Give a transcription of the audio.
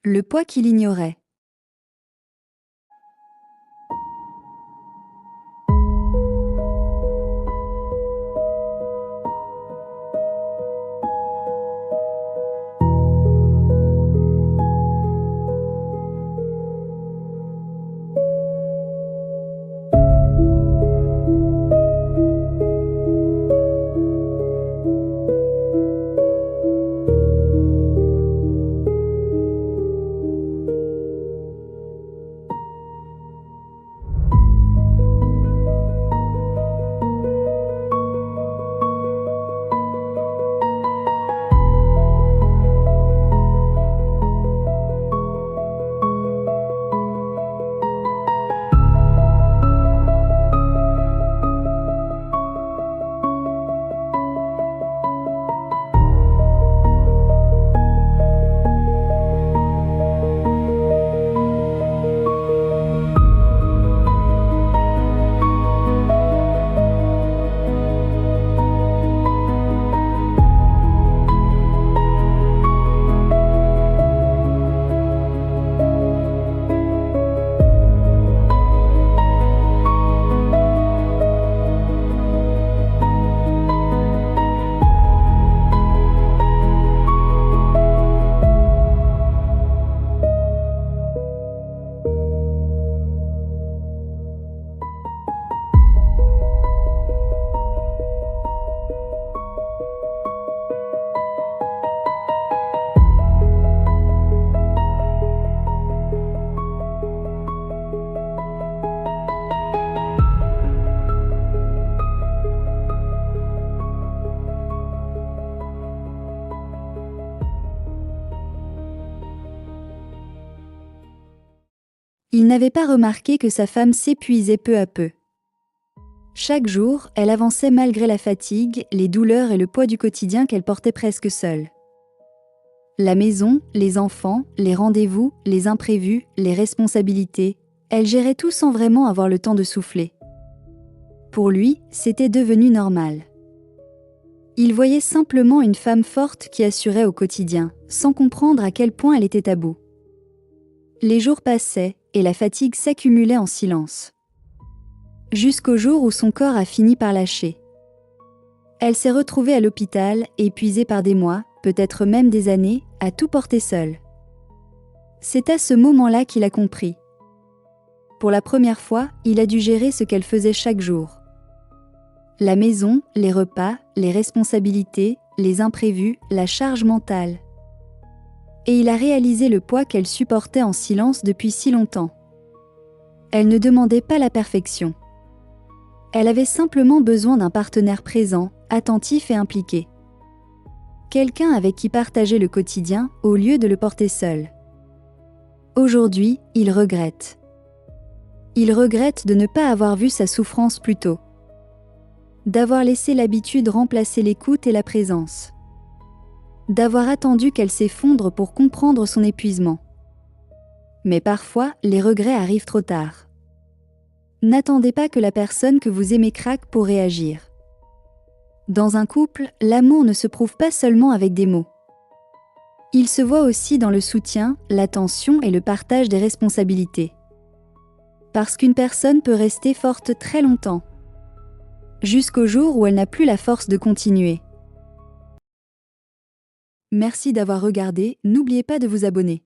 le poids qu'il ignorait. Il n'avait pas remarqué que sa femme s'épuisait peu à peu. Chaque jour, elle avançait malgré la fatigue, les douleurs et le poids du quotidien qu'elle portait presque seule. La maison, les enfants, les rendez-vous, les imprévus, les responsabilités, elle gérait tout sans vraiment avoir le temps de souffler. Pour lui, c'était devenu normal. Il voyait simplement une femme forte qui assurait au quotidien, sans comprendre à quel point elle était à bout. Les jours passaient, et la fatigue s'accumulait en silence. Jusqu'au jour où son corps a fini par lâcher. Elle s'est retrouvée à l'hôpital, épuisée par des mois, peut-être même des années, à tout porter seule. C'est à ce moment-là qu'il a compris. Pour la première fois, il a dû gérer ce qu'elle faisait chaque jour. La maison, les repas, les responsabilités, les imprévus, la charge mentale. Et il a réalisé le poids qu'elle supportait en silence depuis si longtemps. Elle ne demandait pas la perfection. Elle avait simplement besoin d'un partenaire présent, attentif et impliqué. Quelqu'un avec qui partager le quotidien au lieu de le porter seul. Aujourd'hui, il regrette. Il regrette de ne pas avoir vu sa souffrance plus tôt. D'avoir laissé l'habitude remplacer l'écoute et la présence. D'avoir attendu qu'elle s'effondre pour comprendre son épuisement. Mais parfois, les regrets arrivent trop tard. N'attendez pas que la personne que vous aimez craque pour réagir. Dans un couple, l'amour ne se prouve pas seulement avec des mots. Il se voit aussi dans le soutien, l'attention et le partage des responsabilités. Parce qu'une personne peut rester forte très longtemps. Jusqu'au jour où elle n'a plus la force de continuer. Merci d'avoir regardé, n'oubliez pas de vous abonner.